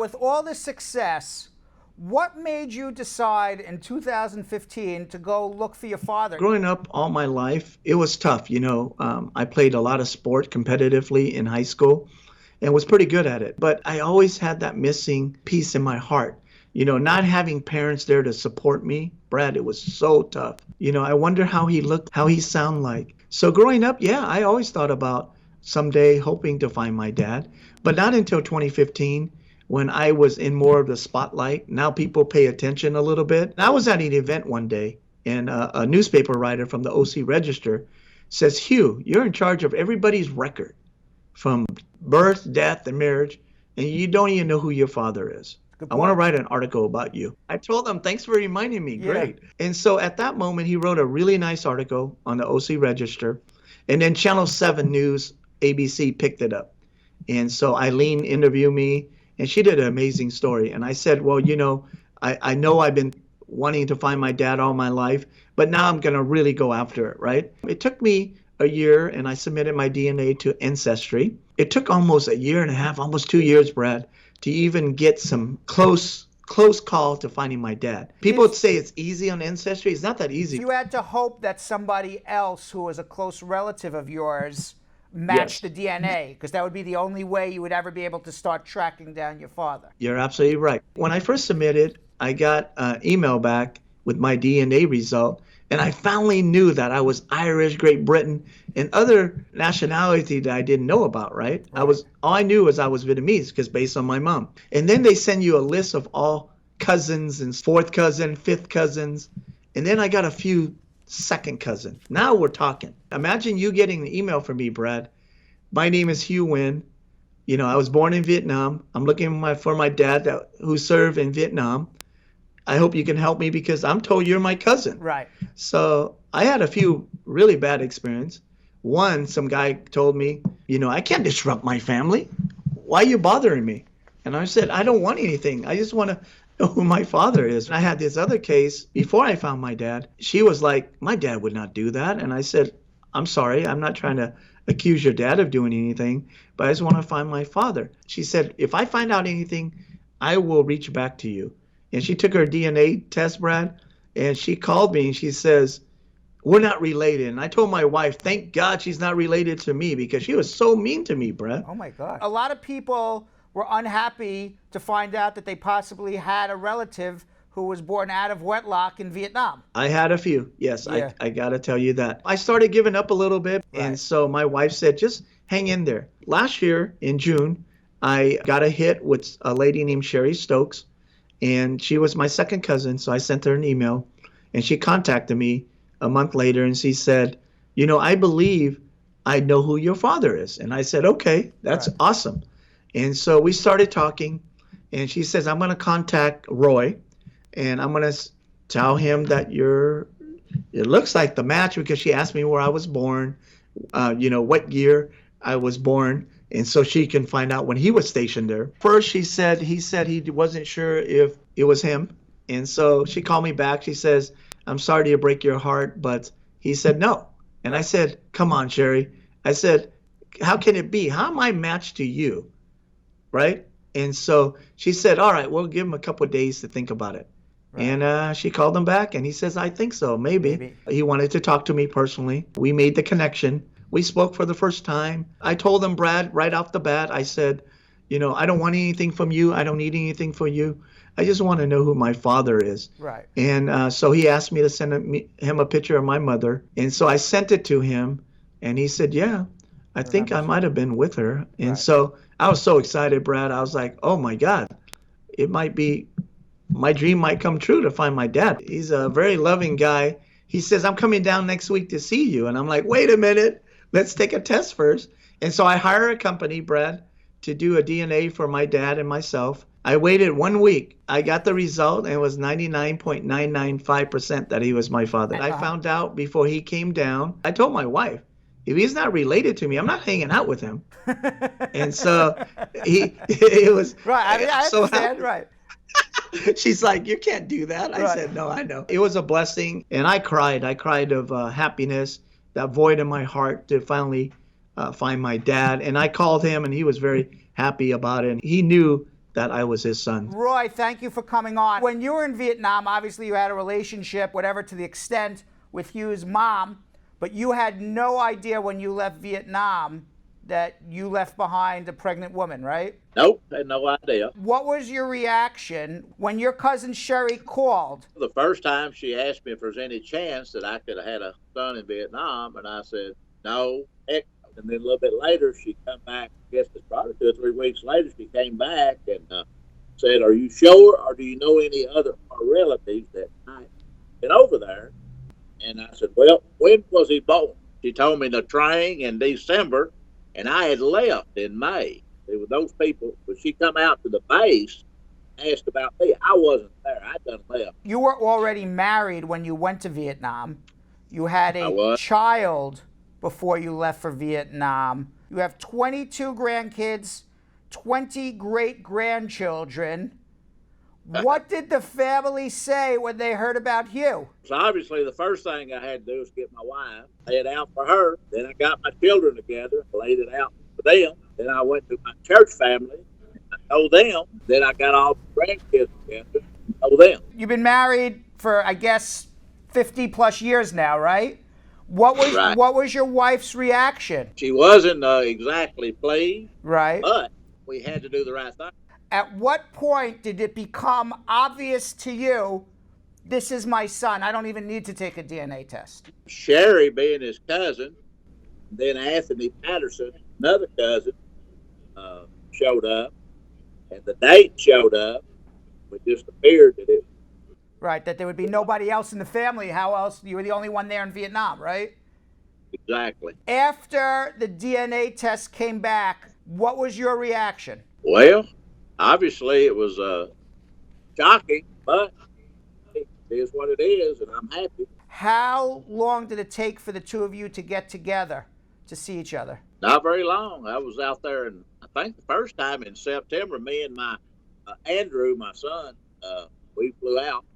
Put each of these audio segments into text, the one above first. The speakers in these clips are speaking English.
with all this success, what made you decide in 2015 to go look for your father? Growing up all my life, it was tough. I played a lot of sport competitively in high school and was pretty good at it. But I always had that missing piece in my heart. Not having parents there to support me, Brad, it was so tough. I wonder how he looked, how he sounded like. So growing up, yeah, I always thought about someday hoping to find my dad, but not until 2015 when I was in more of the spotlight. Now people pay attention a little bit. I was at an event one day, and a newspaper writer from the OC Register says, Hugh, you're in charge of everybody's record from birth, death, and marriage, and you don't even know who your father is. I want to write an article about you. I told him, thanks for reminding me. Yeah. Great. And so at that moment, he wrote a really nice article on the OC Register. And then Channel 7 News, ABC, picked it up. And so Eileen interviewed me, and she did an amazing story. And I said, well, I know I've been wanting to find my dad all my life, but now I'm going to really go after it, right? It took me a year, and I submitted my DNA to Ancestry. It took almost a year and a half, almost 2 years, Brad, to even get some close call to finding my dad. People would say it's easy on Ancestry. It's not that easy. You had to hope that somebody else who was a close relative of yours matched the DNA, because that would be the only way you would ever be able to start tracking down your father. You're absolutely right. When I first submitted, I got an email back with my DNA result, and I finally knew that I was Irish, Great Britain, and other nationality that I didn't know about, right? All I knew was I was Vietnamese, because based on my mom. And then they send you a list of all cousins and fourth cousin, fifth cousins. And then I got a few second cousin. Now we're talking. Imagine you getting an email from me, Brad. My name is Hugh Nguyen. I was born in Vietnam. I'm looking for my dad who served in Vietnam. I hope you can help me because I'm told you're my cousin. Right. So I had a few really bad experiences. One, some guy told me, I can't disrupt my family. Why are you bothering me? And I said, I don't want anything. I just want to know who my father is. And I had this other case before I found my dad. She was like, my dad would not do that. And I said, I'm sorry. I'm not trying to accuse your dad of doing anything, but I just want to find my father. She said, if I find out anything, I will reach back to you. And she took her DNA test, Brad, and she called me and she says, we're not related. And I told my wife, thank God she's not related to me because she was so mean to me, Brad. Oh, my God. A lot of people were unhappy to find out that they possibly had a relative who was born out of wedlock in Vietnam. I had a few, yes. Yeah. I got to tell you that. I started giving up a little bit, and so my wife said, just hang in there. Last year in June, I got a hit with a lady named Sherry Stokes. And she was my second cousin, so I sent her an email. And she contacted me a month later, and she said, I believe I know who your father is. And I said, okay, that's awesome. And so we started talking, and she says, I'm going to contact Roy, and I'm going to tell him that it looks like the match, because she asked me where I was born, what year I was born. And so she can find out when he was stationed there. First, he said he wasn't sure if it was him. And so she called me back. She says, I'm sorry to break your heart, but he said no. And I said, come on, Sherry. I said, how can it be? How am I matched to you? Right? And so she said, all right, we'll give him a couple of days to think about it. Right. And she called him back, and he says, I think so, maybe. He wanted to talk to me personally. We made the connection. We spoke for the first time. I told him, Brad, right off the bat, I said, I don't want anything from you. I don't need anything from you. I just want to know who my father is. Right. And so he asked me to send him a picture of my mother. And so I sent it to him, and he said, yeah, I think I might have been with her. And so I was so excited, Brad. I was like, oh, my God, it might be, my dream might come true to find my dad. He's a very loving guy. He says, I'm coming down next week to see you. And I'm like, wait a minute. Let's take a test first. And so I hire a company, Brad, to do a DNA for my dad and myself. I waited 1 week. I got the result, and it was 99.995% that he was my father. I found out before he came down. I told my wife, if he's not related to me, I'm not hanging out with him. And so it was right. I understand, right. She's like, you can't do that. I said, no, I know. It was a blessing, and I cried. I cried of happiness, that void in my heart to finally find my dad. And I called him, and he was very happy about it. And he knew that I was his son. Roy, thank you for coming on. When you were in Vietnam, obviously you had a relationship, whatever to the extent, with Hugh's mom, but you had no idea when you left Vietnam that you left behind a pregnant woman, right? Nope, had no idea. What was your reaction when your cousin Sherry called? The first time she asked me if there's any chance that I could have had a son in Vietnam, and I said, no, heck no. And then a little bit later, she come back, I guess it's probably 2 or 3 weeks later, she came back and said, are you sure, or do you know any other relatives that might get over there? And I said, well, when was he born? She told me the train in December, and I had left in May. It was those people, when she come out to the base, asked about me. I wasn't there. I'd done left. You were already married when you went to Vietnam. You had a child before you left for Vietnam. You have 22 grandkids, 20 great-grandchildren. What did the family say when they heard about Hugh? So obviously the first thing I had to do was get my wife, lay it out for her. Then I got my children together, laid it out for them. Then I went to my church family, I told them. Then I got all the grandkids together, told them. You've been married for, I guess, 50 plus years now, right? What was your wife's reaction? She wasn't exactly pleased, right? But we had to do the right thing. At what point did it become obvious to you, this is my son, I don't even need to take a DNA test? Sherry being his cousin, then Anthony Patterson, another cousin, showed up, and the date showed up. It just appeared that it. Right, that there would be nobody else in the family. How else? You were the only one there in Vietnam, right? Exactly. After the DNA test came back, what was your reaction? Well, obviously it was shocking, but it is what it is, and I'm happy. How long did it take for the two of you to get together to see each other? Not very long. I was out there, and I think the first time in September, me and my Andrew, my son, we flew out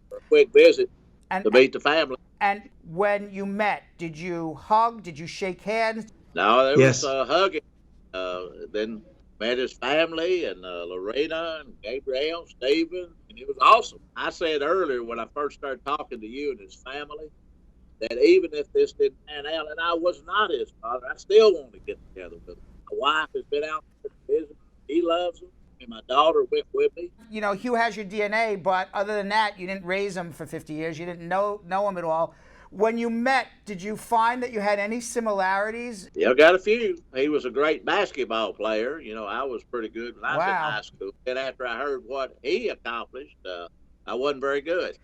for a quick visit to meet the family. And when you met, did you hug? Did you shake hands? No, there was hugging. Then met his family and Lorena and Gabriel, Stephen, and it was awesome. I said earlier when I first started talking to you and his family that even if this didn't pan out and I was not his father, I still want to get together with him. My wife has been out there visiting. He loves him. And my daughter went with me. You know, Hugh has your DNA, but other than that, you didn't raise him for 50 years. You didn't know him at all. When you met, did you find that you had any similarities? Yeah, I got a few. He was a great basketball player. You know, I was pretty good when I was in high school. And after I heard what he accomplished, I wasn't very good.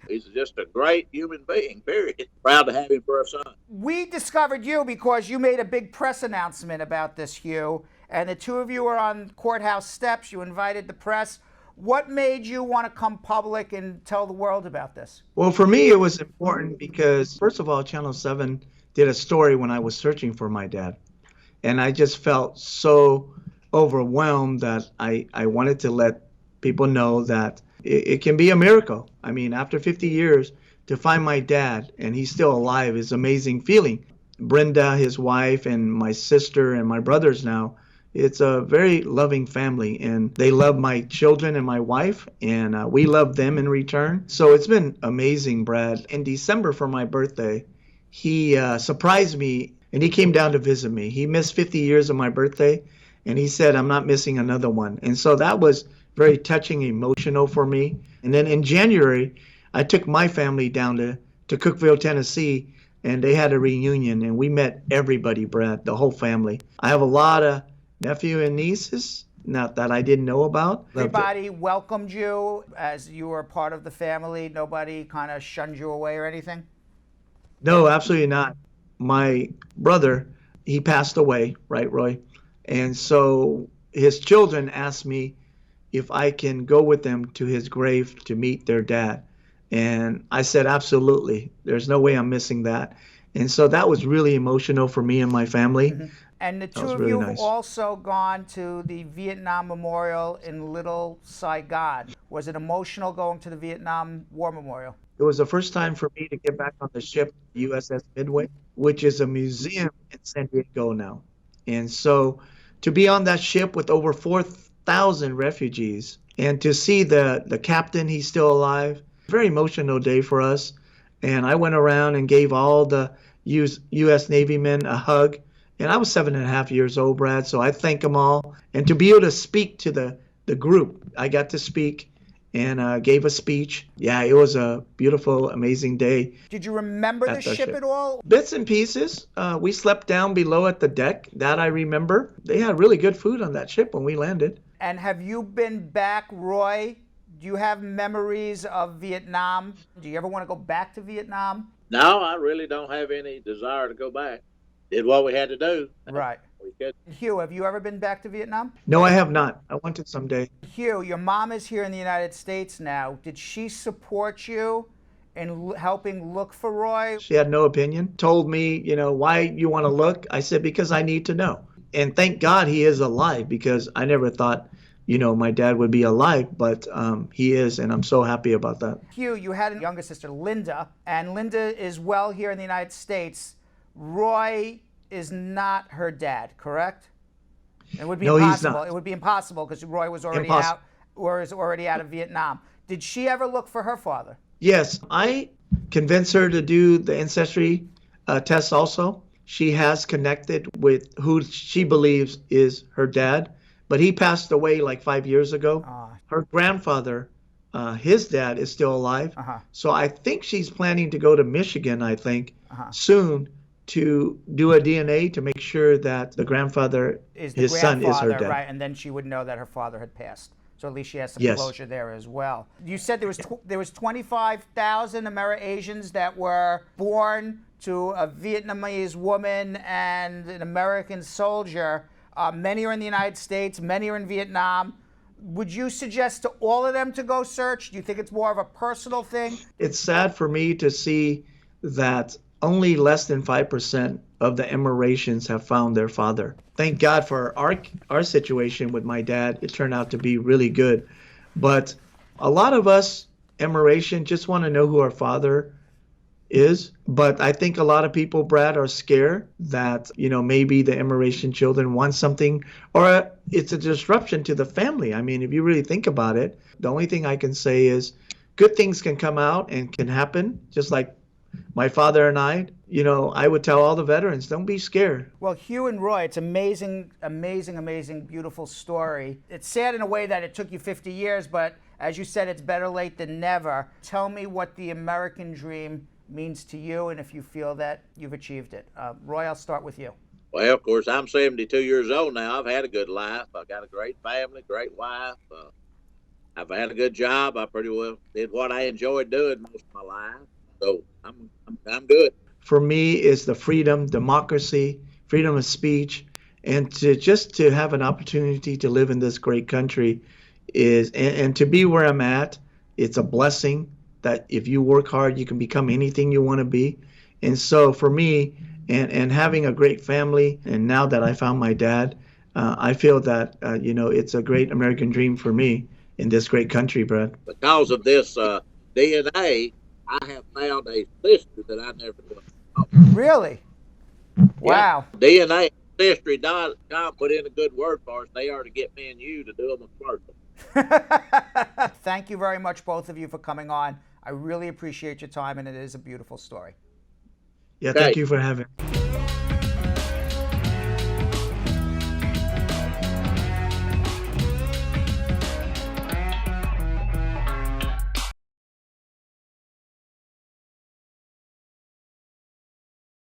He's just a great human being, period. Proud to have him for a son. We discovered you because you made a big press announcement about this, Hugh. And the two of you were on courthouse steps. You invited the press. What made you want to come public and tell the world about this? Well, for me, it was important because, first of all, Channel 7 did a story when I was searching for my dad. And I just felt so overwhelmed that I wanted to let people know that it can be a miracle. I mean, after 50 years, to find my dad and he's still alive is an amazing feeling. Brenda, his wife, and my sister and my brothers now, it's a very loving family, and they love my children and my wife, and we love them in return. So it's been amazing, Brad. In December for my birthday, he surprised me, and he came down to visit me. He missed 50 years of my birthday, and he said, I'm not missing another one. And so that was very touching, emotional for me. And then in January, I took my family down to Cookeville, Tennessee, and they had a reunion, and we met everybody, Brad, the whole family. I have a lot of nephew and nieces, not that I didn't know about. Everybody welcomed you as you were part of the family? Nobody kind of shunned you away or anything? No, absolutely not. My brother, he passed away, right, Roy? And so his children asked me if I can go with them to his grave to meet their dad. And I said, absolutely. There's no way I'm missing that. And so that was really emotional for me and my family. Mm-hmm. And the two of you have also gone to the Vietnam Memorial in Little Saigon. Was it emotional going to the Vietnam War Memorial? It was the first time for me to get back on the ship, USS Midway, which is a museum in San Diego now. And so to be on that ship with over 1,000 refugees. And to see the captain, he's still alive. Very emotional day for us. And I went around and gave all the U.S. Navy men a hug. And I was 7.5 years old, Brad, so I thank them all. And to be able to speak to the group, I got to speak and gave a speech. Yeah, it was a beautiful, amazing day. Did you remember the ship at all? Bits and pieces. We slept down below at the deck. That I remember. They had really good food on that ship when we landed. And have you been back, Roy? Do you have memories of Vietnam? Do you ever want to go back to Vietnam? No, I really don't have any desire to go back. Did what we had to do. Right. We could. Hugh, have you ever been back to Vietnam? No, I have not. I want to someday. Hugh, your mom is here in the United States now. Did she support you in helping look for Roy? She had no opinion. Told me, why you want to look? I said, because I need to know. And thank God he is alive, because I never thought, my dad would be alive, but he is, and I'm so happy about that. Hugh, you had a younger sister, Linda, and Linda is well here in the United States. Roy is not her dad, correct? It would be impossible. He's not. It would be impossible because Roy was already out, or is already out of Vietnam. Did she ever look for her father? Yes, I convinced her to do the ancestry test also. She has connected with who she believes is her dad, but he passed away like 5 years ago. Her grandfather, his dad, is still alive. So I think she's planning to go to Michigan, soon, to do a DNA to make sure that the grandfather, his son, is her dad. Right, and then she would know that her father had passed. So at least she has some Yes. closure there as well. You said there was 25,000 Asians that were born to a Vietnamese woman and an American soldier. Many are in the United States, many are in Vietnam. Would you suggest to all of them to go search? Do you think it's more of a personal thing? It's sad for me to see that only less than 5% of the Emiratians have found their father. Thank God for our situation with my dad. It turned out to be really good. But a lot of us Emiratian just want to know who our father is. But I think a lot of people, Brad, are scared that, maybe the Emiratian children want something, or it's a disruption to the family. I mean, if you really think about it, the only thing I can say is good things can come out and can happen, just like my father and I would tell all the veterans, don't be scared. Well, Hugh and Roy, it's amazing, beautiful story. It's sad in a way that it took you 50 years, but as you said, it's better late than never. Tell me what the American dream means to you and if you feel that you've achieved it. Roy, I'll start with you. Well, of course, I'm 72 years old now. I've had a good life. I've got a great family, great wife. I've had a good job. I pretty well did what I enjoyed doing most of my life. So I'm good. For me, it's the freedom, democracy, freedom of speech, and to have an opportunity to live in this great country and to be where I'm at. It's a blessing that if you work hard, you can become anything you want to be. And so for me, and having a great family, and now that I found my dad, I feel that it's a great American dream for me in this great country, Brad. Because of this DNA, I have found a sister that I never knew. Really? Wow. Yeah. DNA ancestry.com put in a good word for us. They are to get me and you to do them a commercial. Thank you very much, both of you, for coming on. I really appreciate your time, and it is a beautiful story. Yeah, thank you for having me.